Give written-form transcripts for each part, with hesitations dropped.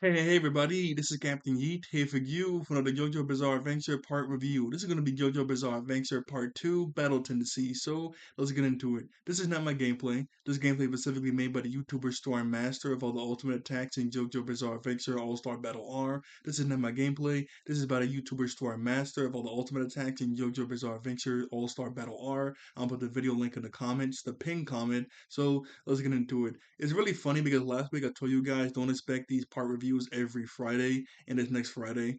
Hey everybody, this is Captain Yeet here for you for another JoJoBizzare Adventure Part Review. This is going to be JoJoBizzare Adventure Part 2 Battle Tendencies, so let's get into it. This is not my gameplay. This gameplay was specifically made by the YouTuber Storm Master of all the ultimate attacks in JoJoBizzare Adventure All-Star Battle R. This is not my gameplay. This is by the YouTuber Storm Master of all the ultimate attacks in JoJoBizzare Adventure All-Star Battle R. I'll put the video link in the comments, the pinned comment, so let's get into it. It's really funny because last week I told you guys don't expect these part reviews every Friday, and it's next Friday.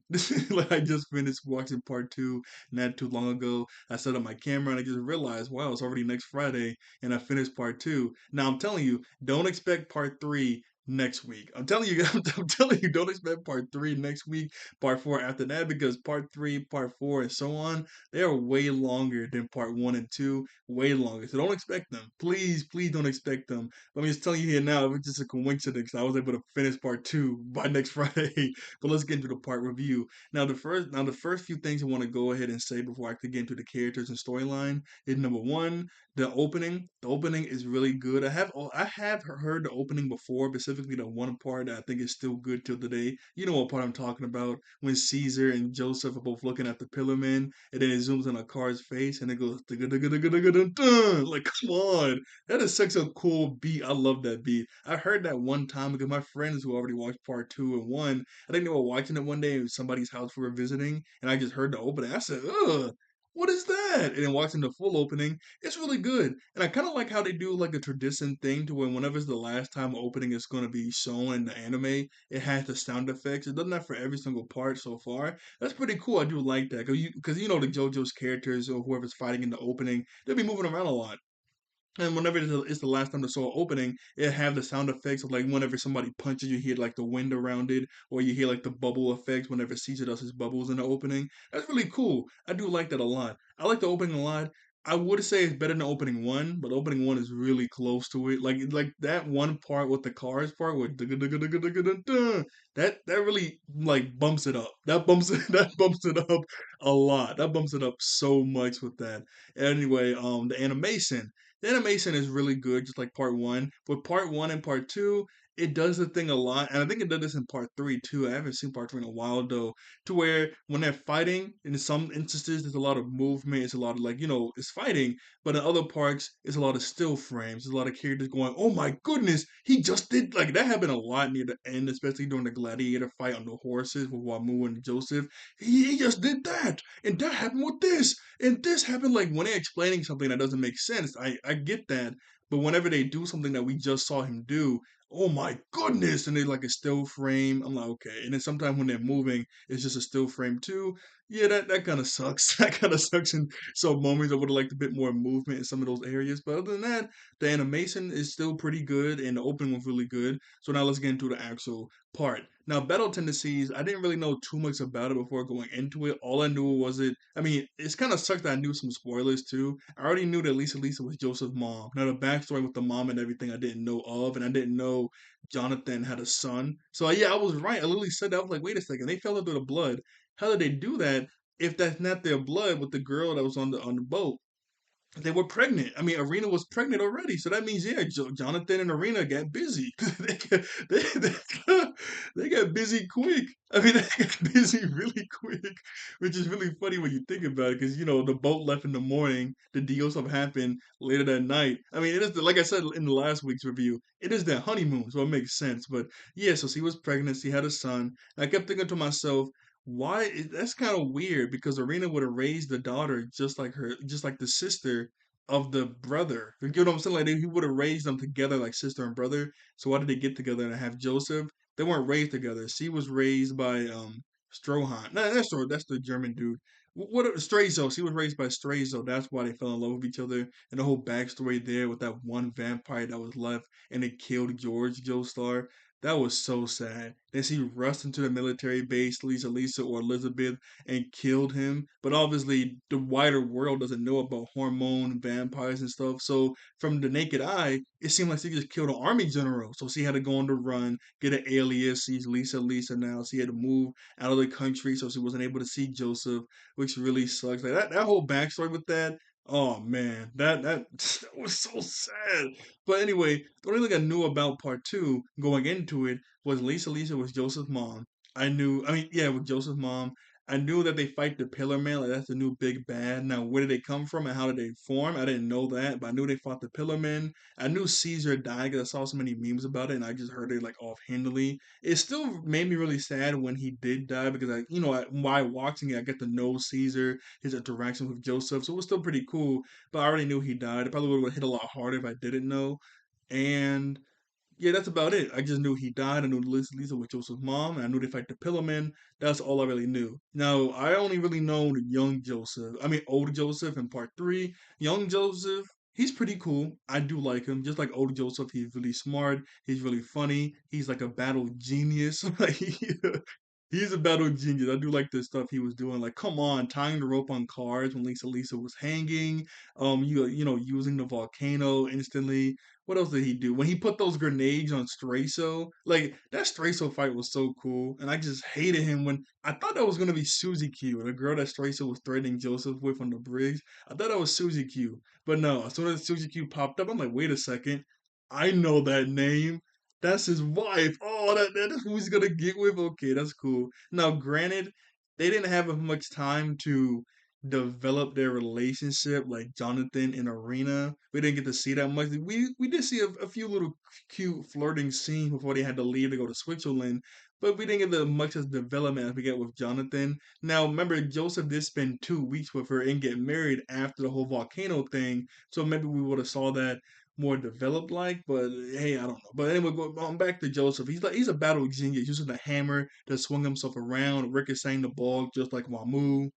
Like I just finished watching part two not too long ago. I set up my camera and I just realized, wow, it's already next Friday, and I finished part two. Now I'm telling you, don't expect part three next week. I'm telling you, I'm telling you, don't expect part three next week, part four after that, because part three, part four, and so on, they are way longer than part one and two, way longer. So don't expect them. Please don't expect them. Let me just tell you here now, it's just a coincidence. I was able to finish part two by next Friday. But let's get into the part review. Now the first few things I want to go ahead and say before I could get into the characters and storyline is number one, the opening. The opening is really good. I have heard the opening before, specifically the one part that I think is still good till today. You know what part I'm talking about? When Caesar and Joseph are both looking at the pillarmen, and then it zooms on a car's face, and it goes like, come on, that is such a cool beat. I love that beat. I heard that one time because my friends who already watched part two and one, I think they were watching it one day in somebody's house we were visiting, and I just heard the opening. I said, ugh. What is that? And then watching the full opening, it's really good. And I kind of like how they do like a tradition thing to where whenever it's the last time opening is going to be shown in the anime, it has the sound effects. It does that for every single part so far. That's pretty cool. I do like that because you know the JoJo's characters or whoever's fighting in the opening, they'll be moving around a lot. And whenever it's the last time the saw opening, it have the sound effects of like whenever somebody punches, you hear like the wind around it, or you hear like the bubble effects whenever Caesar does his bubbles in the opening. That's really cool. I do like that a lot. I like the opening a lot. I would say it's better than opening one, but opening one is really close to it. Like that one part with the cars part with that really like bumps it up. That bumps it that bumps it up a lot. That bumps it up so much with that. Anyway, the animation is really good, just like part one. With part one and part two, it does the thing a lot, and I think it did this in part three too. I haven't seen part three in a while though, to where when they're fighting, in some instances, there's a lot of movement. It's a lot of like it's fighting, but in other parts, it's a lot of still frames. There's a lot of characters going, "Oh my goodness, he just did like that." Happened a lot near the end, especially during the gladiator fight on the horses with Wamu and Joseph. He just did that, and that happened with this, and this happened. Like when they're explaining something that doesn't make sense, I get that, but whenever they do something that we just saw him do, oh my goodness, and they like a still frame, I'm like, okay. And then sometimes when they're moving, it's just a still frame too. Yeah, that kind of sucks. That kind of sucks in some moments. I would have liked a bit more movement in some of those areas, but other than that, the animation is still pretty good, and the opening was really good. So now let's get into the actual part. Now, battle tendencies, I didn't really know too much about it before going into it. All I knew was I mean, it's kind of sucked that I knew some spoilers too. I already knew that Lisa was Joseph's mom. Now, the backstory with the mom and everything I didn't know of, and I didn't know Jonathan had a son. So, yeah, I was right. I literally said that. I was like, wait a second, they fell into the blood. How did they do that if that's not their blood with the girl that was on the boat? They were pregnant. I mean, Arena was pregnant already, so that means yeah, Jonathan and Arena got busy. They got busy quick. I mean, they got busy really quick, which is really funny when you think about it, because the boat left in the morning, the deal stuff happened later that night. I mean, it is like I said in the last week's review, it is their honeymoon, so it makes sense. But yeah, so she was pregnant, she had a son. And I kept thinking to myself, that's kind of weird because Arena would have raised the daughter just like her, just like the sister of the brother. You get what I'm saying? Like he would have raised them together like sister and brother. So why did they get together and have Joseph? They weren't raised together. She was raised by Strohan. No, that's the German dude. What Strazo? She was raised by Strazo. That's why they fell in love with each other. And the whole backstory there with that one vampire that was left and it killed George Joestar. That was so sad. Then she rushed into the military base, Lisa or Elizabeth, and killed him. But obviously, the wider world doesn't know about hormone vampires and stuff. So, from the naked eye, it seemed like she just killed an army general. So, she had to go on the run, get an alias. She's Lisa now. She had to move out of the country, so she wasn't able to see Joseph, which really sucks. Like that whole backstory with that. Oh man, that that was so sad. But anyway, the only thing I knew about part two going into it was Lisa was Joseph's mom. I knew. I mean, yeah, with Joseph's mom. I knew that they fight the Pillarmen, like that's the new big bad. Now, where did they come from and how did they form? I didn't know that, but I knew they fought the Pillarmen. I knew Caesar died because I saw so many memes about it, and I just heard it like offhandedly. It still made me really sad when he did die because while watching it, I get to know Caesar, his interaction with Joseph, so it was still pretty cool. But I already knew he died. It probably would have hit a lot harder if I didn't know. And yeah, that's about it. I just knew he died. I knew Lisa was Joseph's mom, and I knew they fight the Pillarmen. That's all I really knew. Now, I only really know the young Joseph. I mean, old Joseph in part three. Young Joseph, he's pretty cool. I do like him. Just like old Joseph, he's really smart. He's really funny. He's like a battle genius. Like, he's a battle genius. I do like the stuff he was doing. Like, come on, tying the rope on cars when Lisa was hanging. Using the volcano instantly. What else did he do? When he put those grenades on Straso, like that Straso fight was so cool, and I just hated him when I thought that was gonna be Susie Q, the girl that Straso was threatening Joseph with on the bridge. I thought that was Susie Q, but no. As soon as Susie Q popped up, I'm like, wait a second, I know that name. That's his wife. Oh, that's who he's gonna get with. Okay, that's cool. Now, granted, they didn't have as much time to develop their relationship like Jonathan and Arena. We didn't get to see that much. We did see a few little cute flirting scenes before they had to leave to go to Switzerland, but we didn't get the much as development as we get with Jonathan. Now remember Joseph did spend 2 weeks with her and get married after the whole volcano thing, so maybe we would have saw that more developed like, but hey, I don't know. But anyway, going back to Joseph, he's a battle genius using the hammer to swing himself around, ricocheting the ball just like Wamu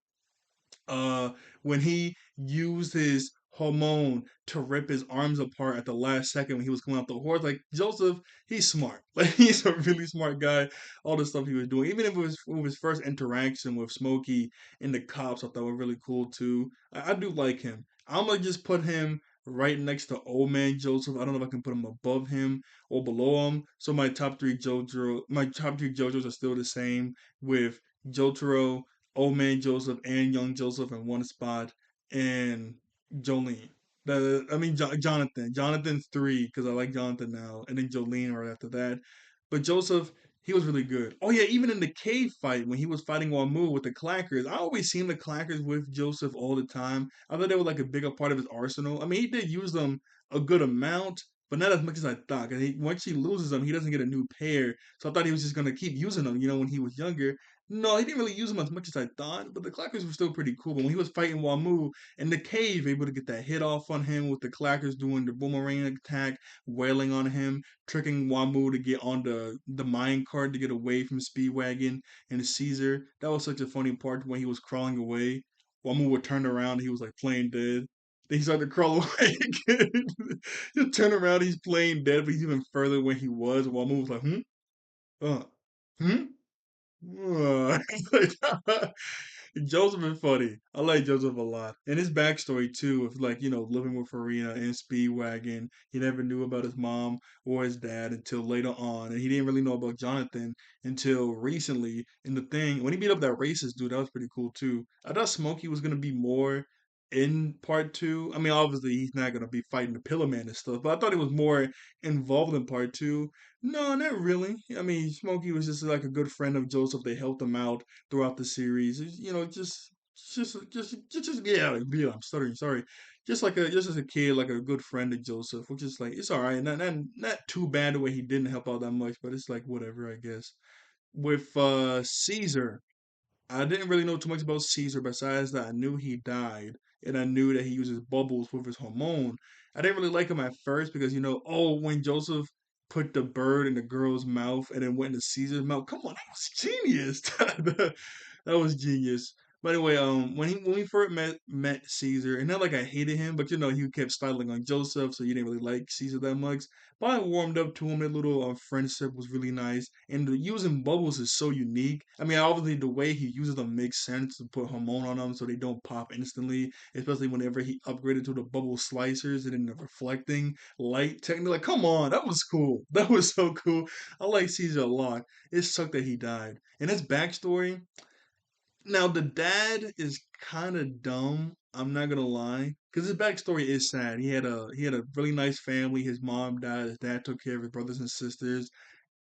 uh when he used his hormone to rip his arms apart at the last second when he was coming off the horse. Like Joseph, he's smart. Like he's a really smart guy. All the stuff he was doing, even if it was with his first interaction with Smokey and the cops, I thought were really cool too. I do like him. I'm gonna just put him right next to Old Man Joseph. I don't know if I can put him above him or below him. So my top three JoJos are still the same with Jotaro, Old Man Joseph and Young Joseph in one spot, and Jolene. Jonathan. Jonathan's three because I like Jonathan now, and then Jolene right after that. But Joseph, he was really good. Oh yeah, even in the cave fight when he was fighting Wamu with the clackers, I always seen the clackers with Joseph all the time. I thought they were like a bigger part of his arsenal. I mean, he did use them a good amount, but not as much as I thought. Cause once he loses them, he doesn't get a new pair. So I thought he was just gonna keep using them. When he was younger. No, he didn't really use them as much as I thought, but the clackers were still pretty cool. But when he was fighting Wamu in the cave, able to get that hit off on him with the clackers doing the boomerang attack, wailing on him, tricking Wamu to get on the mine cart to get away from Speedwagon and Caesar. That was such a funny part when he was crawling away. Wamu would turn around, and he was like playing dead. Then he started to crawl away again. He'll turn around, he's playing dead, but he's even further where he was. Wamu was like, uh, hmm. Joseph is funny. I like Joseph a lot. And his backstory too, of like, living with Farina and Speedwagon. He never knew about his mom or his dad until later on. And he didn't really know about Jonathan until recently in the thing. When he beat up that racist dude, that was pretty cool too. I thought Smokey was gonna be more in part two. I mean, obviously he's not gonna be fighting the Pillar Man and stuff, but I thought he was more involved in part two. No, not really. I mean, Smokey was just like a good friend of Joseph. They helped him out throughout the series. Yeah, I'm stuttering. Sorry, just as a kid, like a good friend of Joseph, which is like it's all right. Not too bad the way he didn't help out that much, but it's like whatever, I guess. With Caesar, I didn't really know too much about Caesar besides that I knew he died and I knew that he uses bubbles with his hormone. I didn't really like him at first because when Joseph put the bird in the girl's mouth and then went into Caesar's mouth. Come on, that was genius. That was genius. But anyway, when we first met Caesar, and not like I hated him, but he kept styling on Joseph, so you didn't really like Caesar that much. But I warmed up to him. That little friendship was really nice, and using bubbles is so unique. I mean, obviously the way he uses them makes sense to put hormone on them so they don't pop instantly, especially whenever he upgraded to the bubble slicers and then the reflecting light technique. Like, come on, that was cool. That was so cool. I like Caesar a lot. It sucked that he died, and his backstory. Now the dad is kind of dumb. I'm not gonna lie, because his backstory is sad. He had a really nice family. His mom died. His dad took care of his brothers and sisters.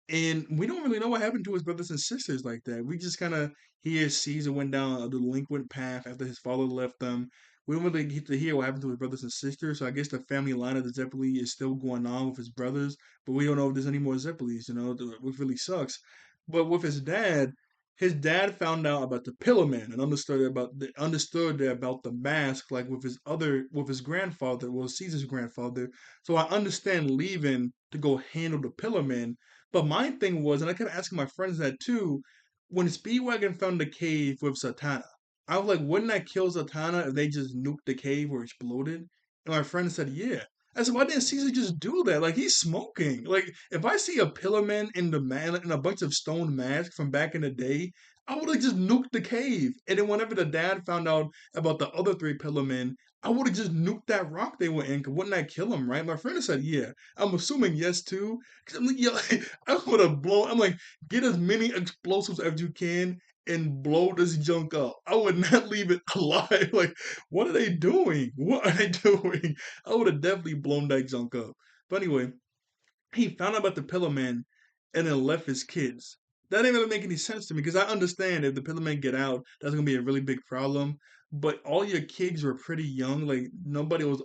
And we don't really know what happened to his brothers and sisters like that. We just kind of hear Caesar went down a delinquent path after his father left them. We don't really get to hear what happened to his brothers and sisters. So I guess the family line of the Zeppeli is still going on with his brothers, but we don't know if there's any more Zeppelis, which really sucks. But with his dad found out about the Pillarmen and understood about the mask, like with his grandfather, well Caesar's grandfather. So I understand leaving to go handle the Pillarmen, but my thing was, and I kept asking my friends that too, when Speedwagon found the cave with Satana, I was like, wouldn't that kill Satana if they just nuked the cave or exploded? And my friend said, yeah. I said, why didn't Caesar just do that? Like he's smoking. Like if I see a pillarman in the man in a bunch of stone masks from back in the day, I would have just nuked the cave. And then whenever the dad found out about the other three pillarmen, I would have just nuked that rock they were in. Cause wouldn't that kill him, right? My friend said, yeah. I'm assuming yes too. Cause I'm like, yo, I would have blown. I'm like, get as many explosives as you can and blow this junk up. I would not leave it alive. Like, what are they doing? What are they doing? I would have definitely blown that junk up. But anyway, he found out about the Pillar Man and then left his kids. That didn't really make any sense to me because I understand if the Pillar Man get out, that's gonna be a really big problem. But all your kids were pretty young. Like nobody was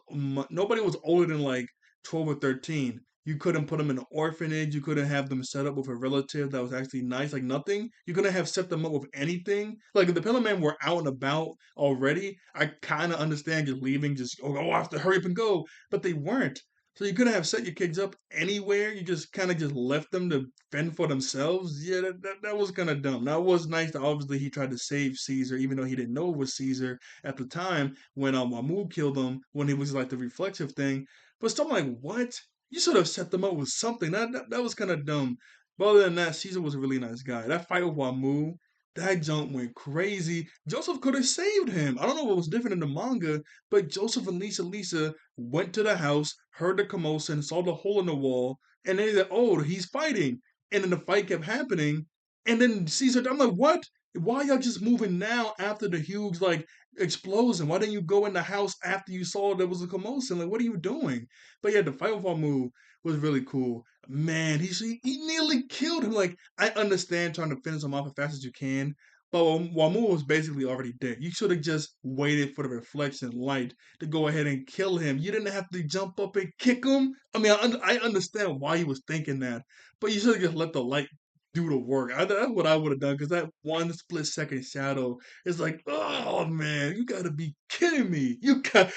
older than like 12 or 13. You couldn't put them in an orphanage. You couldn't have them set up with a relative that was actually nice. Like nothing. You couldn't have set them up with anything. Like if the Pillar Man were out and about already, I kind of understand just leaving. Just I have to hurry up and go. But they weren't. So you couldn't have set your kids up anywhere. You just kind of just left them to fend for themselves. Yeah, that was kind of dumb. Now it was nice that obviously he tried to save Caesar, even though he didn't know it was Caesar at the time when Mahmud killed him when he was like the reflexive thing. But still, I'm like, what? You should have set them up with something. That was kind of dumb. But other than that, Caesar was a really nice guy. That fight with Wamu, that jump went crazy. Joseph could have saved him. I don't know what was different in the manga, but Joseph and Lisa went to the house, heard the commotion, saw the hole in the wall, and they said, "Oh, he's fighting." And then the fight kept happening, and then Caesar, I'm like, "What? Why y'all just moving now after the huge like explosion? Why didn't you go in the house after you saw there was a commotion? Like, what are you doing?" But yeah, the fight with Amu was really cool. Man, he nearly killed him. Like, I understand trying to finish him off as fast as you can, but Wamu was basically already dead. You should have just waited for the reflection light to go ahead and kill him. You didn't have to jump up and kick him. I mean, I understand why he was thinking that, but you should have just let the light do the work. That's what I would have done because that one split second shadow is like, oh man, you got to be kidding me. You got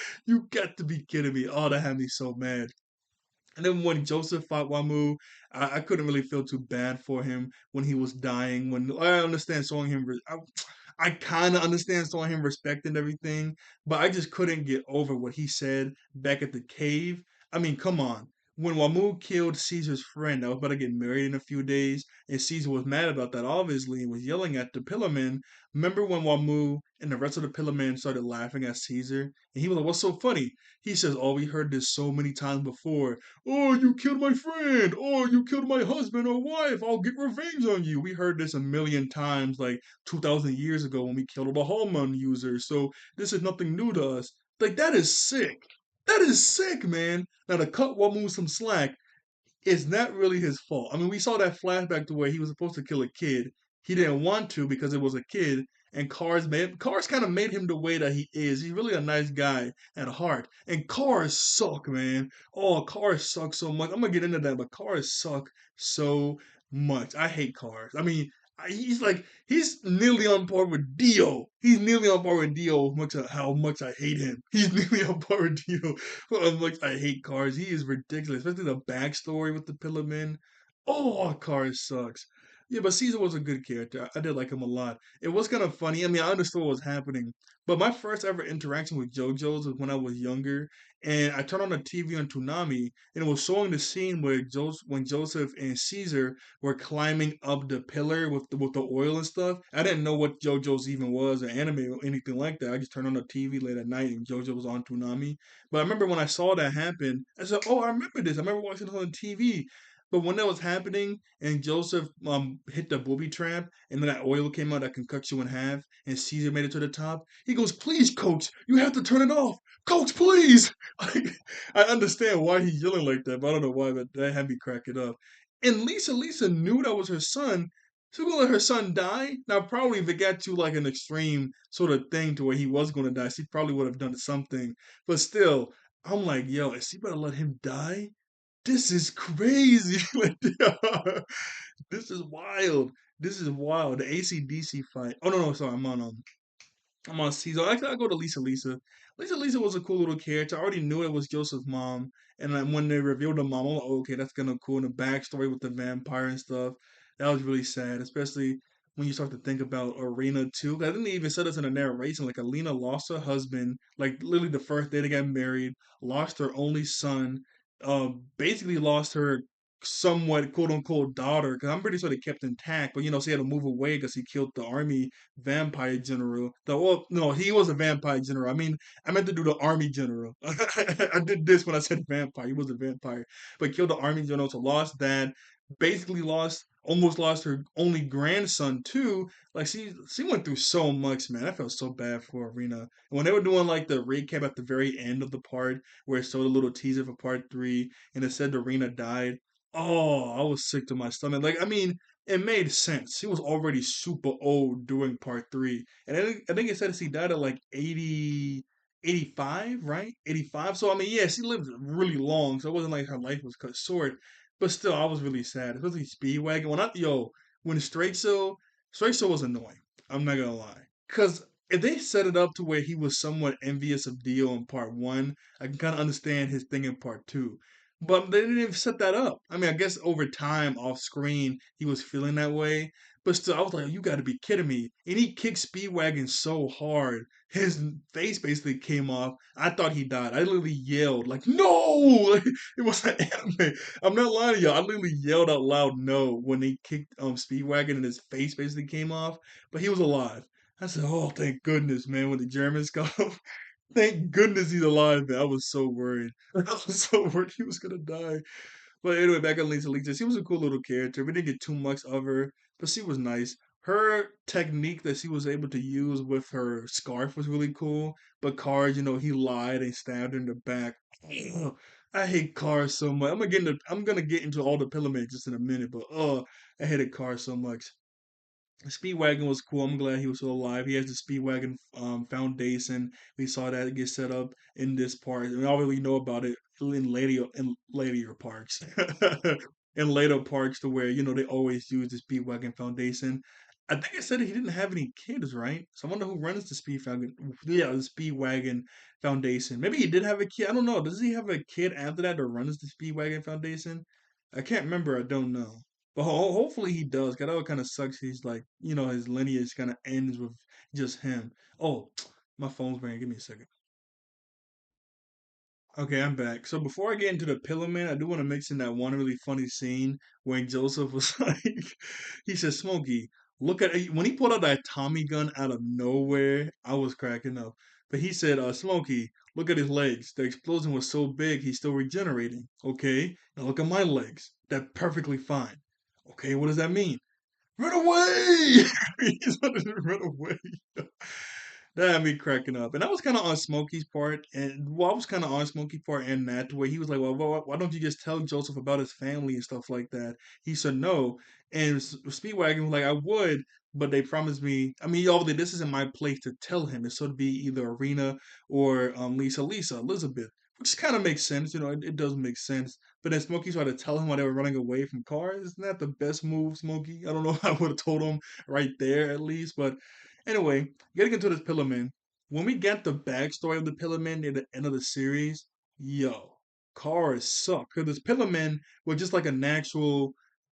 to be kidding me. Oh, that had me so mad. And then when Joseph fought Wamu, I couldn't really feel too bad for him when he was dying. When I understand showing him, I kind of understand showing him respect and everything, but I just couldn't get over what he said back at the cave. I mean, come on. When Wamu killed Caesar's friend that was about to get married in a few days, and Caesar was mad about that, obviously, and was yelling at the Pillarmen. Remember when Wamu and the rest of the Pillarmen started laughing at Caesar? And he was like, "What's so funny?" He says, "Oh, we heard this so many times before. Oh, you killed my friend. Oh, you killed my husband or wife. I'll get revenge on you." We heard this a million times, like 2,000 years ago when we killed the Hallman users. So this is nothing new to us. Like, that is sick. That is sick, man. Now, to cut Wamu some slack, it's not really his fault. I mean, we saw that flashback to where he was supposed to kill a kid. He didn't want to because it was a kid, and Cars kind of made him the way that he is. He's really a nice guy at heart. And Cars suck, man. Oh, Cars suck so much. I'm gonna get into that, but Cars suck so much. I hate Cars. I mean, he's nearly on par with Dio. He's nearly on par with Dio. How much I hate him. He's nearly on par with Dio. How much I hate Cars. He is ridiculous, especially the backstory with the Pillarmen. Oh, Cars sucks. Yeah, but Caesar was a good character. I did like him a lot. It was kind of funny. I mean, I understood what was happening, but my first ever interaction with JoJo's was when I was younger, and I turned on the TV on Toonami, and it was showing the scene where when Joseph and Caesar were climbing up the pillar with the oil and stuff. I didn't know what JoJo's even was or anime or anything like that. I just turned on the TV late at night and JoJo was on Toonami. But I remember when I saw that happen, I said, "Oh, I remember this. I remember watching it on TV." But when that was happening and Joseph hit the booby trap and then that oil came out that can cut you in half and Caesar made it to the top, he goes, "Please, coach, you have to turn it off. Coach, please." I understand why he's yelling like that, but I don't know why, but that had me cracking up. And Lisa knew that was her son. She was gonna let her son die. Now, probably if it got to like an extreme sort of thing to where he was gonna die, she probably would have done something. But still, I'm like, yo, is she about to let him die? This is crazy. Like, this is wild. This is wild. The ACDC fight. Oh no, no, sorry, I'm on season. I go to Lisa Lisa. Lisa was a cool little character. I already knew it was Joseph's mom, and then when they revealed the mom, I'm like, oh, okay, that's gonna cool. And the backstory with the vampire and stuff, that was really sad, especially when you start to think about Arena too. I didn't even say this in the narration. Like Alina lost her husband, like literally the first day they got married, lost her only son, basically lost her somewhat quote unquote daughter because I'm pretty sure they kept intact, but she had to move away because he killed the army vampire general. Well, no, he was a vampire general. I mean, I meant to do the army general. I did this when I said vampire. He was a vampire, but killed the army general. So lost that. Basically almost lost her only grandson too. Like she went through so much, man. I felt so bad for Arena. And when they were doing like the recap at the very end of the part where it showed a little teaser for part 3 and it said Arena died. Oh, I was sick to my stomach. Like, I mean, it made sense. He was already super old during part 3. And I think it said he died at like 80, 85, right? 85. So, I mean, yeah, she lived really long. So it wasn't like her life was cut short. But still, I was really sad. Especially Speedwagon. When Straight Show was annoying. I'm not gonna lie. Because if they set it up to where he was somewhat envious of Dio in part 1, I can kind of understand his thing in part 2. But they didn't even set that up. I mean, I guess over time, off screen, he was feeling that way. But still, I was like, you got to be kidding me. And he kicked Speedwagon so hard, his face basically came off. I thought he died. I literally yelled, like, no! It was an anime. I'm not lying to you. I literally yelled out loud, no, when they kicked Speedwagon and his face basically came off. But he was alive. I said, oh, thank goodness, man, when the Germans come. Thank goodness he's alive, man. I was so worried. I was so worried he was gonna die. But anyway, back on Lisa Lisa, she was a cool little character. We didn't get too much of her, but she was nice. Her technique that she was able to use with her scarf was really cool. But Cars, he lied and stabbed her in the back. Ugh, I hate Cars so much. I'm gonna get into all the Pillermen just in a minute, but I hated Cars so much. Speedwagon was cool. I'm glad he was still alive. He has the Speedwagon foundation. We saw that get set up in this part. And we all really know about it in later parts. In later parts to where, they always use the Speedwagon foundation. I think I said he didn't have any kids, right? So I wonder who runs the Speedwagon. Yeah, the Speedwagon Foundation. Maybe he did have a kid. I don't know. Does he have a kid after that that runs the Speedwagon Foundation? I can't remember. I don't know. But hopefully he does. Cause that would kind of sucks. He's like, his lineage kind of ends with just him. Oh, my phone's ringing. Give me a second. Okay, I'm back. So before I get into the Pillarman, I do want to mention that one really funny scene when Joseph was like, he said, "Smokey, look at when he pulled out that Tommy gun out of nowhere." I was cracking up. But he said, Smokey, look at his legs. The explosion was so big, he's still regenerating. Okay, now look at my legs. They're perfectly fine. Okay, what does that mean? Run away! He's wanted to run away. That had me cracking up. And that was kind of on Smokey's part. And well, I was kind of on Smokey's part and that, where he was like, well, why don't you just tell Joseph about his family and stuff like that? He said no. And Speedwagon was like, I would, but they promised me. I mean, obviously, this isn't my place to tell him. It's sort of be either Arena or Lisa, Elizabeth, which kind of makes sense. It does make sense. But then Smokey tried to tell him while they were running away from cars. Isn't that the best move, Smokey? I don't know if I would have told him right there at least. But anyway, getting into this Pillarman, when we get the backstory of the Pillarman near the end of the series, yo, cars suck. Because this Pillarman was just like a natural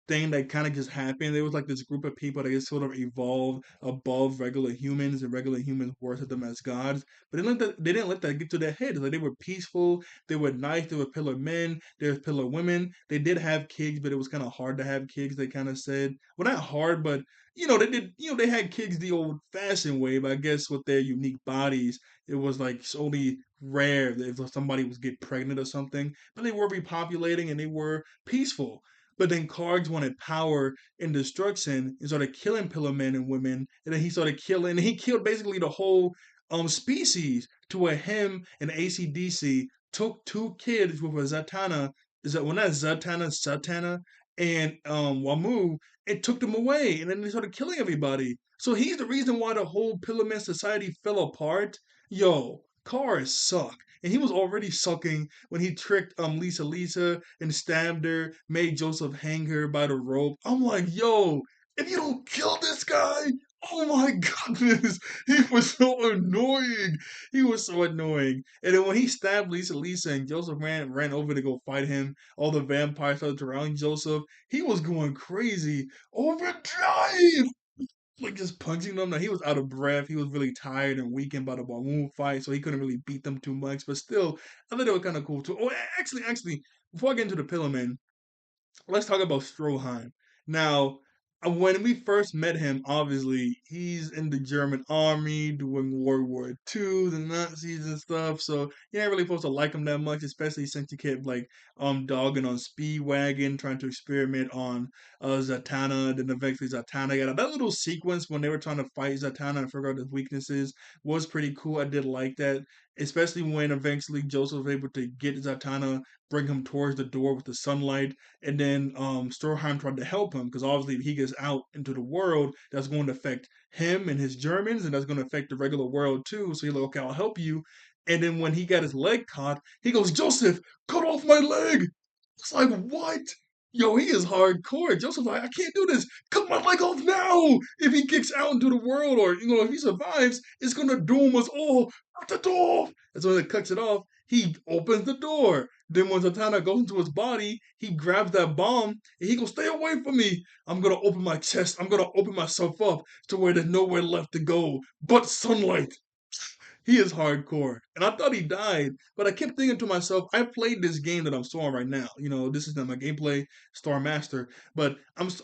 thing that kind of just happened. There was like this group of people that just sort of evolved above regular humans, and regular humans worshiped them as gods. But they didn't let that get to their heads. Like they were peaceful, they were nice, they were pillar men, they were pillar women. They did have kids, but it was kind of hard to have kids. They kind of said, well, not hard, but they did, they had kids the old fashioned way, but I guess with their unique bodies, it was like it's only rare that if somebody was get pregnant or something. But they were repopulating and they were peaceful. But then Kargs wanted power and destruction and started killing pillar men and women. And then he started killing, and he killed basically the whole species to where him and ACDC took two kids with a Zatanna. Is that well not Zatanna, Satana? and Wamu, it took them away, and then they started killing everybody. So he's the reason why the whole Pillarman society fell apart. Yo, cars suck. And he was already sucking when he tricked Lisa and stabbed her, made Joseph hang her by the rope. I'm like, yo, if you don't kill this guy, oh my goodness, he was so annoying. He was so annoying. And then when he stabbed Lisa and Joseph ran over to go fight him, all the vampires started surrounding Joseph. He was going crazy. Overdrive! Like just punching them. Now he was out of breath. He was really tired and weakened by the balloon fight, so he couldn't really beat them too much. But still, I thought they were kind of cool too. Oh, actually, before I get into the Pillowman, let's talk about Stroheim. Now, when we first met him, obviously he's in the German army doing World War II, the Nazis and stuff. So you're not really supposed to like him that much, especially since you kept like dogging on Speedwagon, trying to experiment on Zatanna. Then eventually Zatanna got that little sequence when they were trying to fight Zatanna and figure out his weaknesses was pretty cool. I did like that, especially when eventually Joseph was able to get Zatanna, bring him towards the door with the sunlight, and then Stroheim tried to help him because obviously if he gets out into the world, that's going to affect him and his Germans, and that's going to affect the regular world too. So he's like, okay, I'll help you. And then when he got his leg caught, he goes, Joseph, cut off my leg. It's like, what? Yo, he is hardcore. Joseph's like, I can't do this. Cut my leg off now. If he kicks out into the world, or if he survives, it's gonna doom us all. Cut the door off. And so when it cuts it off, he opens the door. Then when Zatanna goes into his body, he grabs that bomb and he goes, stay away from me. I'm gonna open my chest. I'm gonna open myself up to where there's nowhere left to go but sunlight. He is hardcore. And I thought he died, but I kept thinking to myself, I played this game that I'm showing right now. This is not my gameplay, Star Master, but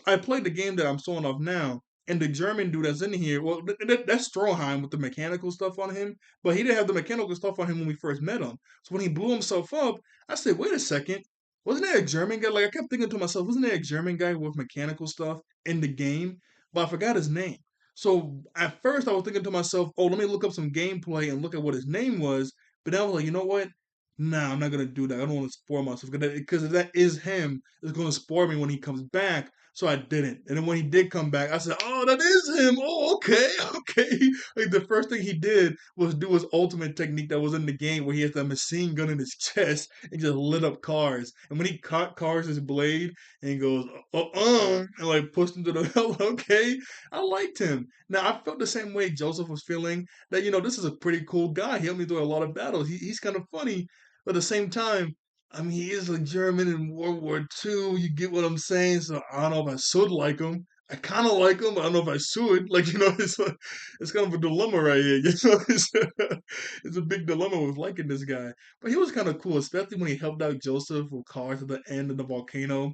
I played the game that I'm showing off now. And the German dude that's in here, well, that's Stroheim with the mechanical stuff on him, but he didn't have the mechanical stuff on him when we first met him. So when he blew himself up, I said, wait a second, wasn't there a German guy? Like I kept thinking to myself, wasn't there a German guy with mechanical stuff in the game? But I forgot his name. So at first I was thinking to myself, oh, let me look up some gameplay and look at what his name was. But then I was like, you know what? Nah, I'm not gonna do that. I don't want to spoil myself because if that is him, it's gonna spoil me when he comes back. So I didn't. And then when he did come back, I said, "Oh, that is him. Oh, okay, okay." Like the first thing he did was do his ultimate technique that was in the game, where he has that machine gun in his chest and just lit up cars. And when he caught Cars' blade and he goes, and like pushed him to the hell. Okay, I liked him. Now I felt the same way Joseph was feeling that this is a pretty cool guy. He helped me through a lot of battles. He's kind of funny, but at the same time, I mean, he is a German in World War II. You get what I'm saying? So I don't know if I should like him. I kind of like him, but I don't know if I should. Like, it's kind of a dilemma right here. It's a big dilemma with liking this guy. But he was kind of cool, especially when he helped out Joseph with cars at the end of the volcano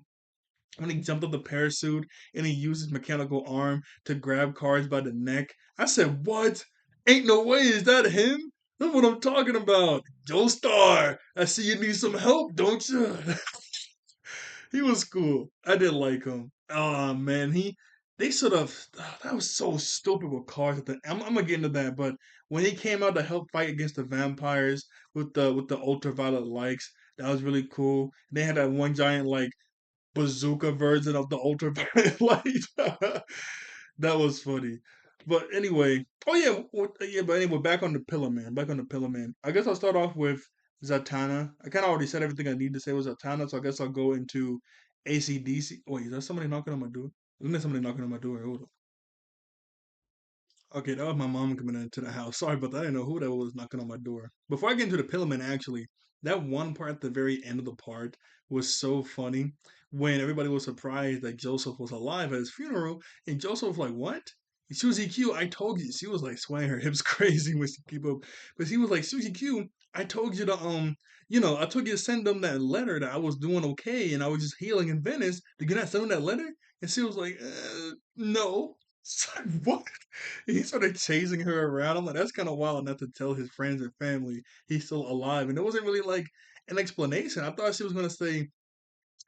when he jumped up the parachute and he used his mechanical arm to grab cars by the neck. I said, what? Ain't no way, is that him? That's what I'm talking about. Joestar, I see you need some help, don't you? He was cool. I did like him. Oh man, they sort of that was so stupid with cars. I'm gonna get into that, but when he came out to help fight against the vampires with the ultraviolet lights, that was really cool. They had that one giant like bazooka version of the ultraviolet light. That was funny. But anyway, oh yeah, yeah. But anyway, back on the Pillar Man. Back on the Pillar Man. I guess I'll start off with Zatanna. I kind of already said everything I need to say with Zatanna, so I guess I'll go into ACDC. Wait, is that somebody knocking on my door? Isn't there somebody knocking on my door? Hold on. Okay, that was my mom coming into the house. Sorry about that. I didn't know who that was knocking on my door. Before I get into the Pillowman, actually, that one part at the very end of the part was so funny when everybody was surprised that Joseph was alive at his funeral, and Joseph was like, "What? Susie Q, I told you." She was like swaying her hips crazy when she keep up, but she was like, "Susie Q, I told you to I told you to send them that letter that I was doing okay and I was just healing in Venice. Did you not send them that letter?" And she was like, "No." It's like, what? He started chasing her around. I'm like, that's kind of wild not to tell his friends and family he's still alive. And it wasn't really like an explanation. I thought she was gonna say,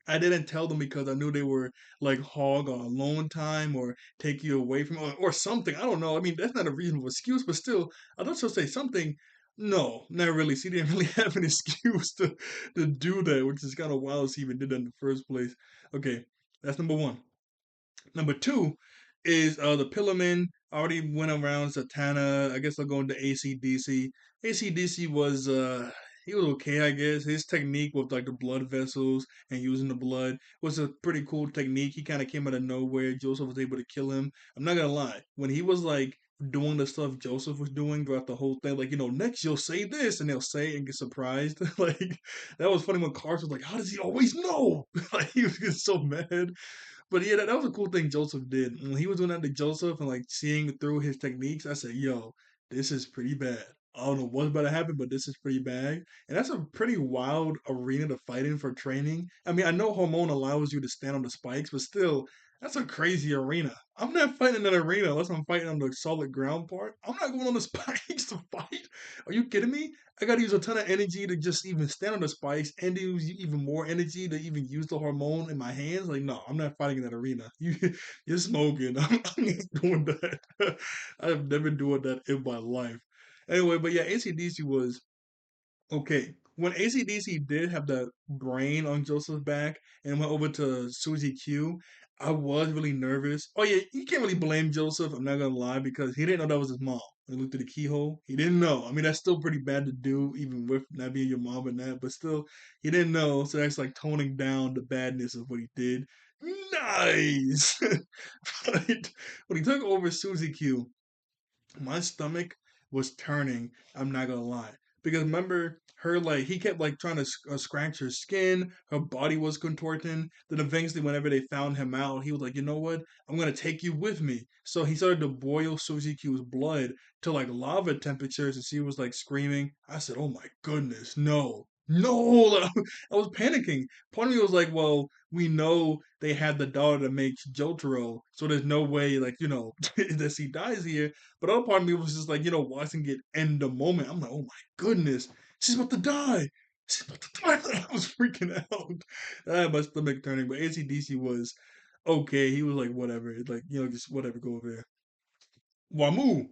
I didn't tell them because I knew they were like hog on alone time or take you away from or something. I don't know. I mean, that's not a reasonable excuse, but still, I thought she'll say something. No, not really. She didn't really have an excuse to do that, which is kind of wild she even did that in the first place. Okay. That's number one. Number two is the Pillermen. Already went around Satana. I guess I'll go into ACDC. ACDC was he was okay, I guess. His technique with like the blood vessels and using the blood was a pretty cool technique. He kind of came out of nowhere. Joseph was able to kill him. I'm not gonna lie. When he was like doing the stuff Joseph was doing throughout the whole thing, like next you'll say this, and they'll say it and get surprised. Like that was funny when Clark was like, "How does he always know?" Like he was getting so mad. But yeah, that was a cool thing Joseph did. When he was doing that to Joseph and like seeing through his techniques, I said, yo, this is pretty bad. I don't know what's about to happen, but this is pretty bad. And that's a pretty wild arena to fight in for training. I mean, I know hormone allows you to stand on the spikes, but still, that's a crazy arena. I'm not fighting in that arena unless I'm fighting on the solid ground part. I'm not going on the spikes to fight. Are you kidding me? I gotta use a ton of energy to just even stand on the spikes and use even more energy to even use the hormone in my hands. Like, no, I'm not fighting in that arena. You're smoking. I'm not doing that. I've never doing that in my life. Anyway, but yeah, ACDC was okay. When ACDC did have the brain on Joseph's back and went over to Suzy Q, I was really nervous. Oh yeah, you can't really blame Joseph, I'm not gonna lie, because he didn't know that was his mom. When he looked through the keyhole, he didn't know. I mean, that's still pretty bad to do, even with not being your mom and that, but still, he didn't know, so that's like toning down the badness of what he did. Nice! Right? When he took over Suzy Q, my stomach was turning. I'm not gonna lie, because remember her like he kept like trying to scratch her skin. Her body was contorting. Then eventually, whenever they found him out, he was like, you know what? I'm gonna take you with me. So he started to boil Suzy Q's blood to like lava temperatures, and she was like screaming. I said, oh my goodness, no. No, I was panicking. Part of me was like, well, we know they had the daughter that makes Jotaro, so there's no way, like, that she dies here. But other part of me was just like, watching it in the moment. I'm like, oh my goodness, she's about to die. She's about to die. I was freaking out. I had my stomach turning. But ACDC was okay. He was like, whatever. Like, just whatever, go over there. Wamu.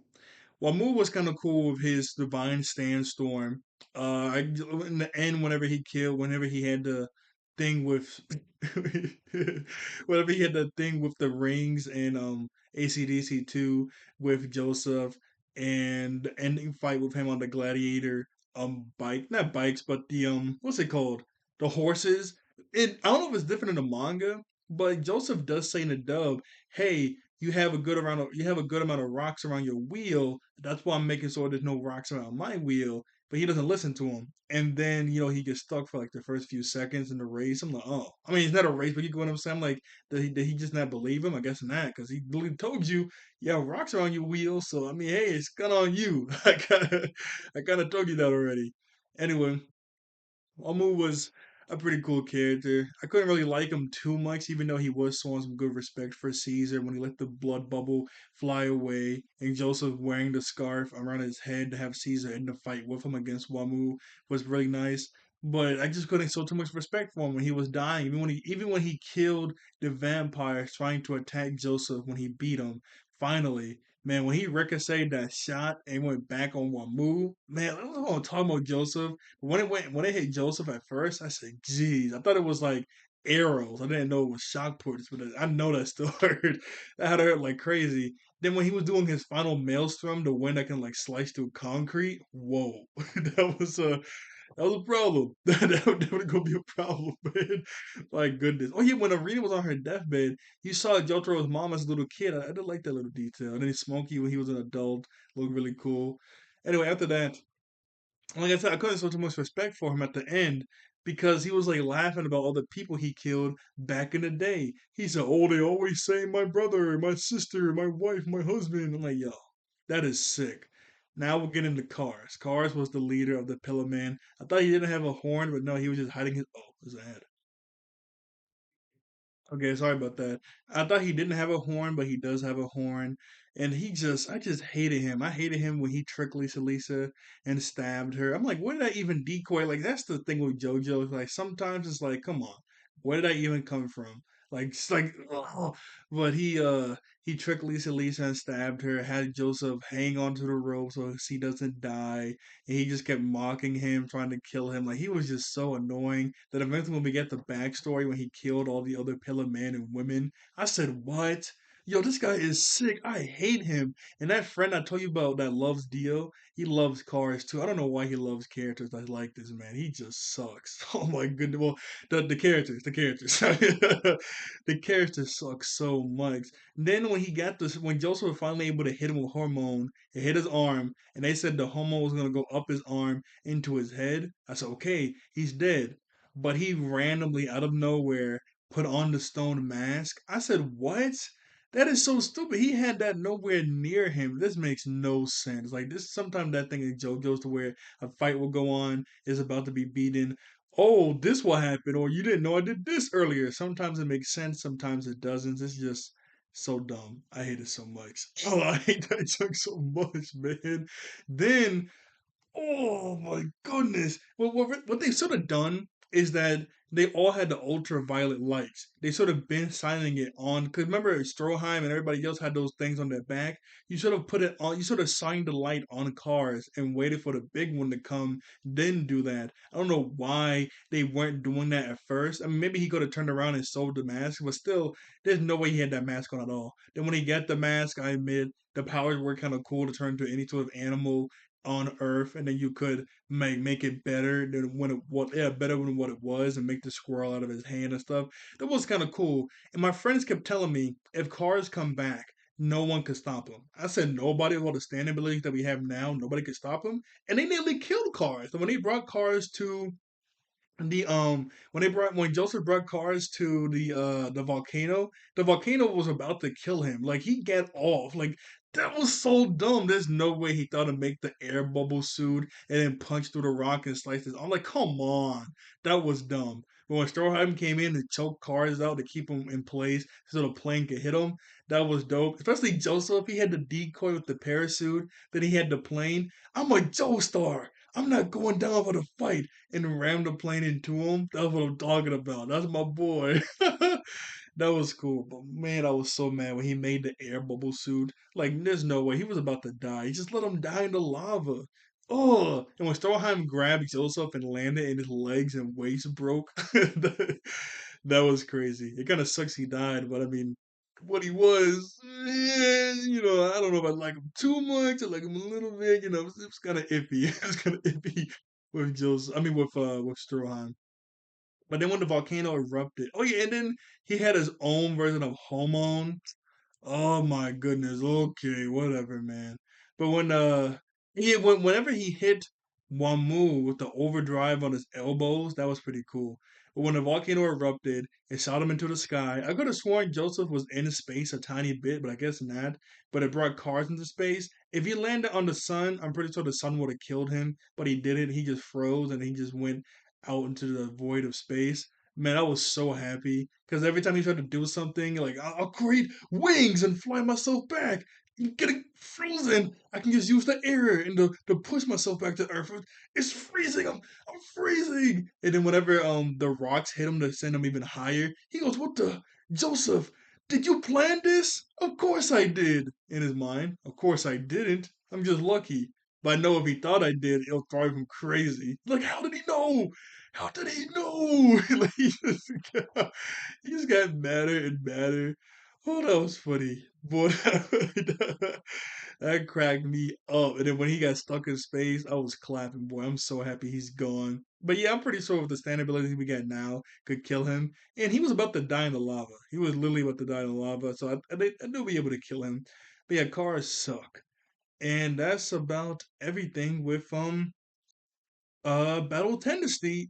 Wamu was kind of cool with his divine sandstorm. In the end, whenever he had the thing with, whenever he had the thing with the rings and ACDC two with Joseph and the ending fight with him on the gladiator bike, not bikes, but the what's it called? The horses. I don't know if it's different in the manga, but Joseph does say in the dub, "Hey, you have a good amount of rocks around your wheel. That's why I'm making sure there's no rocks around my wheel." But he doesn't listen to him. And then, he gets stuck for like the first few seconds in the race. I'm like, oh. I mean, it's not a race, but you get what I'm saying? I'm like, did he just not believe him? I guess not, because he literally told you, yeah, rocks are on your wheel. So, I mean, hey, it's kind of on you. I kind of told you that already. Anyway, Omu was a pretty cool character. I couldn't really like him too much, even though he was showing some good respect for Caesar when he let the blood bubble fly away, and Joseph wearing the scarf around his head to have Caesar in the fight with him against Wamu was really nice. But I just couldn't show too much respect for him when he was dying. Even when he killed the vampires trying to attack Joseph when he beat him. Finally, man, when he ricocheted that shot and went back on Wamu, man, I was gonna talk about Joseph. When it hit Joseph at first, I said, "Geez," I thought it was like arrows. I didn't know it was shock puts, but I know that still hurt. That had hurt like crazy. Then when he was doing his final maelstrom, the wind that can like slice through concrete, whoa, that was a problem. That would definitely gonna be a problem, man. My goodness. Oh yeah, when Arena was on her deathbed, you saw Jotaro's mom as a little kid. I did like that little detail. And then Smokey when he was an adult looked really cool. Anyway, after that, like I said, I couldn't show too much respect for him at the end because he was like laughing about all the people he killed back in the day. He said, "Oh, they always say my brother, my sister, my wife, my husband." I'm like, yo, that is sick. Now we'll get into Cars. Cars was the leader of the Pillar Man. I thought he didn't have a horn, but no, he was just hiding his ad. Okay, sorry about that. I thought he didn't have a horn, but he does have a horn. And I just hated him. I hated him when he tricked Lisa and stabbed her. I'm like, where did I even decoy? Like, that's the thing with JoJo. Like, sometimes it's like, come on, where did I even come from? like, oh. But he tricked Lisa and stabbed her, had Joseph hang onto the rope so he doesn't die, and he just kept mocking him, trying to kill him. Like he was just so annoying that eventually when we get the backstory when he killed all the other pillar men and women, I said, "What? Yo, this guy is sick. I hate him." And that friend I told you about that loves Dio, he loves cars too. I don't know why he loves characters that like this man. He just sucks. Oh my goodness. Well, the characters, the characters suck so much. Then when he got this, when Joseph was finally able to hit him with hormone, it hit his arm, and they said the hormone was gonna go up his arm into his head. I said, okay, he's dead. But he randomly out of nowhere put on the stone mask. I said, what? That is so stupid. He had that nowhere near him. This makes no sense. Like this, sometimes that thing in JoJo's to where a fight will go on, is about to be beaten. Oh, this will happen, or you didn't know I did this earlier. Sometimes it makes sense, sometimes it doesn't. It's just so dumb. I hate it so much. Oh, I hate that joke so much, man. Then oh my goodness. Well, what they sort of done is that they all had the ultraviolet lights. They sort of been signing it on. Because remember, Stroheim and everybody else had those things on their back. You sort of put it on, you sort of signed the light on cars and waited for the big one to come, then do that. I don't know why they weren't doing that at first. I mean, maybe he could have turned around and sold the mask, but still, there's no way he had that mask on at all. Then when he got the mask, I admit the powers were kind of cool to turn into any sort of animal on Earth, and then you could make it better than when it was, yeah, better than what it was, and make the squirrel out of his hand and stuff. That was kind of cool. And my friends kept telling me if cars come back, no one could stop them. I said nobody with all the standing abilities that we have now, nobody could stop them, and they nearly killed cars. So when they brought cars to when Joseph brought cars to the volcano was about to kill him. Like he got off. Like that was so dumb. There's no way he thought to make the air bubble suit and then punch through the rock and slice his. I'm like, come on, that was dumb. But when Stroheim came in to choke cars out to keep them in place so the plane could hit him, that was dope. Especially Joseph, he had the decoy with the parachute, then he had the plane. I'm a Joestar. I'm not going down for the fight and rammed the plane into him. That's what I'm talking about. That's my boy. That was cool. But man, I was so mad when he made the air bubble suit. Like, there's no way. He was about to die. He just let him die in the lava. Oh, and when Stroheim grabbed Joseph and landed and his legs and waist broke, that was crazy. It kind of sucks he died, but I mean, what he was, I don't know if I like him too much. I like him a little bit. It was kind of iffy. It was kind of iffy with Joseph. I mean, with Stroheim. But then when the volcano erupted, oh yeah, and then he had his own version of hormone. Oh my goodness. Okay, whatever, man. But whenever he hit Wamu with the overdrive on his elbows, that was pretty cool. But when the volcano erupted, it shot him into the sky. I could have sworn Joseph was in space a tiny bit, but I guess not. But it brought cars into space. If he landed on the sun, I'm pretty sure the sun would have killed him. But he didn't. He just froze and he just went out into the void of space. Man, I was so happy because every time he tried to do something, like I'll create wings and fly myself back. I'm getting frozen. I can just use the air and to push myself back to Earth. It's freezing. I'm freezing. And then whenever the rocks hit him to send him even higher, he goes, "What the Joseph? Did you plan this? Of course I did." In his mind, of course I didn't. I'm just lucky. But I know if he thought I did, it'll drive him crazy. Like, how did he know? How did he know? Like, he just got madder and madder. Oh, that was funny. Boy, that cracked me up. And then when he got stuck in space, I was clapping. Boy, I'm so happy he's gone. But yeah, I'm pretty sure with the stand abilities we got now could kill him. And he was about to die in the lava. He was literally about to die in the lava. So I knew be able to kill him. But yeah, cars suck. And that's about everything with battle tendency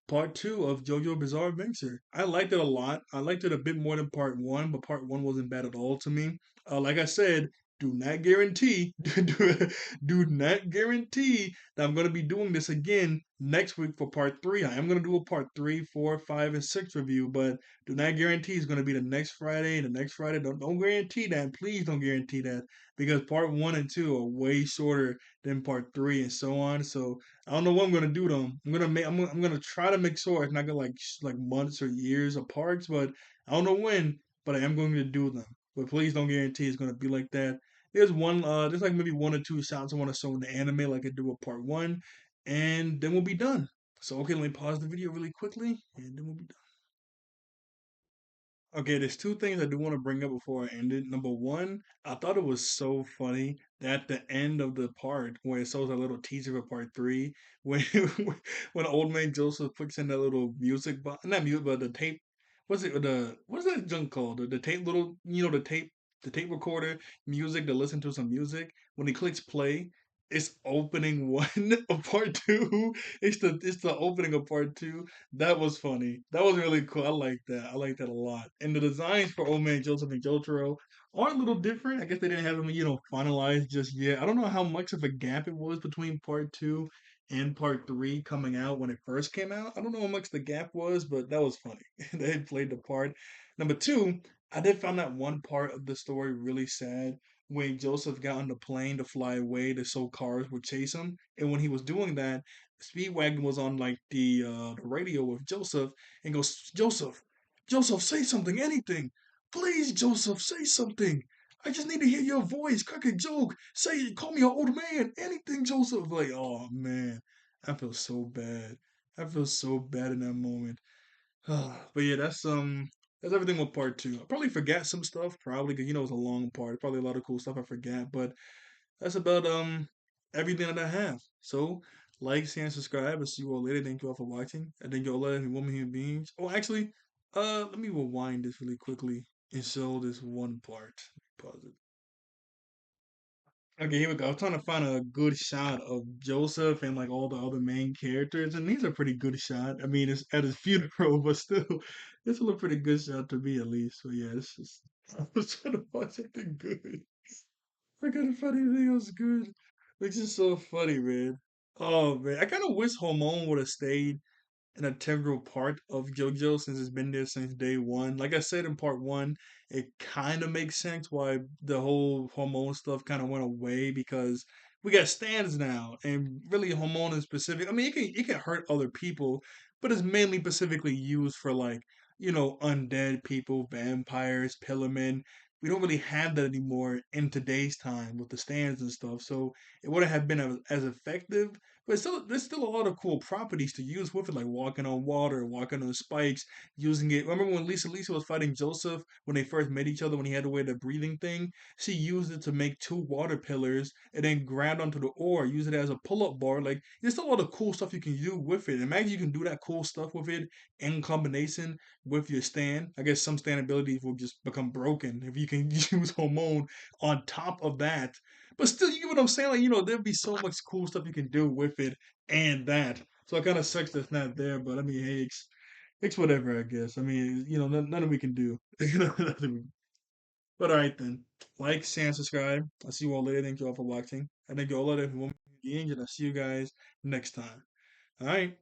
part two of JoJo Bizarre Adventure. I liked it a lot. I liked it a bit more than part one, but part one wasn't bad at all to me. Like I said, do not guarantee, do not guarantee that I'm going to be doing this again next week for part three. I am going to do a part three, four, five, and six review, but do not guarantee it's going to be the next Friday and the next Friday. Don't guarantee that. Please don't guarantee that because part one and two are way shorter than part three and so on. So I don't know what I'm gonna do though. I'm gonna try to make sure it's not gonna like months or years apart, but I don't know when. But I am going to do them. But please don't guarantee it's gonna be like that. There's like maybe one or two shots I want to show in the anime, like I do with part one, and then we'll be done. So okay, let me pause the video really quickly, and then we'll be done. Okay, there's two things I do want to bring up before I end it. Number one, I thought it was so funny that at the end of the part where it shows a little teaser for part three, when when old man Joseph puts in that little music box, not music, but the tape. What's that junk called? The tape little, the tape recorder music to listen to some music. When he clicks play, it's opening one of part two. It's the opening of part two. That was funny. That was really cool. I like that. I like that a lot. And the designs for Old Man Joseph and Jotaro are a little different. I guess they didn't have them, finalized just yet. I don't know how much of a gap it was between part two and part three coming out when it first came out. I don't know how much the gap was, but that was funny. They played the part. Number two, I did find that one part of the story really sad when Joseph got on the plane to fly away to so cars would chase him. And when he was doing that, Speedwagon was on like the radio with Joseph and goes, Joseph, say something, anything. Please, Joseph, say something. I just need to hear your voice. Crack a joke. Say, call me an old man. Anything, Joseph. Like, oh man, I feel so bad. I feel so bad in that moment. But yeah, that's everything with part two. I probably forgot some stuff, probably because it's a long part. Probably a lot of cool stuff I forgot, but that's about everything that I have. So like, share, and subscribe. I'll see you all later. Thank you all for watching. I thank you all every woman human beings. Oh, actually, let me rewind this really quickly and show this one part. Pause it. Okay, here we go. I was trying to find a good shot of Joseph and like all the other main characters, and these are pretty good shot. I mean, it's at his funeral, but still, it's a pretty good shot to me at least. So yeah, it's just I was trying to find something good. I couldn't find anything else good. Which is so funny, man. Oh man, I kind of wish Hormone would have stayed an integral part of JoJo since it's been there since day one. Like I said in part one, it kind of makes sense why the whole hormone stuff kind of went away because we got stands now, and really hormone is specific. I mean, it can hurt other people, but it's mainly specifically used for like undead people, vampires, pillermen. We don't really have that anymore in today's time with the stands and stuff, so it wouldn't have been as effective, but there's still a lot of cool properties to use with it, like walking on water, walking on spikes, using it. Remember when Lisa was fighting Joseph when they first met each other when he had to wear the breathing thing? She used it to make two water pillars and then grabbed onto the ore, use it as a pull-up bar. Like there's still a lot of cool stuff you can do with it. Imagine you can do that cool stuff with it in combination with your stand. I guess some stand abilities will just become broken if you can use hormone on top of that, but still, you get what I'm saying? Like, there'd be so much cool stuff you can do with it and that. So it kind of sucks that's not there. But I mean, hey, it's whatever, I guess. I mean, nothing we can do. But all right then. Like, share, and subscribe. I'll see you all later. Thank you all for watching. I thank you all later for being, and I'll see you guys next time. All right.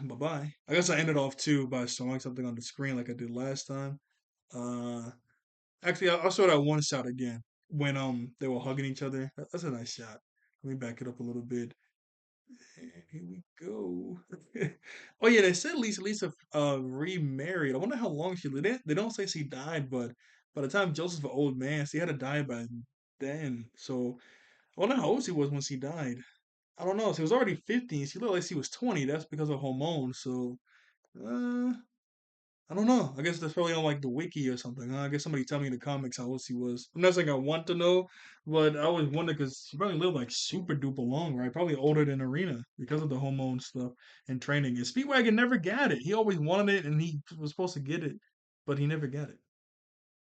Bye bye. I guess I ended off too by showing something on the screen like I did last time. Uh, Actually, I'll show that one shot again when they were hugging each other. That's a nice shot. Let me back it up a little bit. And here we go. Oh yeah, they said Lisa remarried. I wonder how long she lived. They don't say she died, but by the time Joseph's an old man, she had to die by then. So I wonder how old she was when she died. I don't know. She was already 50. She looked like she was 20. That's because of hormones. So uh, I don't know. I guess that's probably on like the wiki or something. Huh? I guess somebody tell me in the comics how old she was. I'm not saying I want to know, but I always wonder because she probably lived like super duper long, right? Probably older than Arena because of the hormone stuff and training. And Speedwagon never got it. He always wanted it and he was supposed to get it, but he never got it.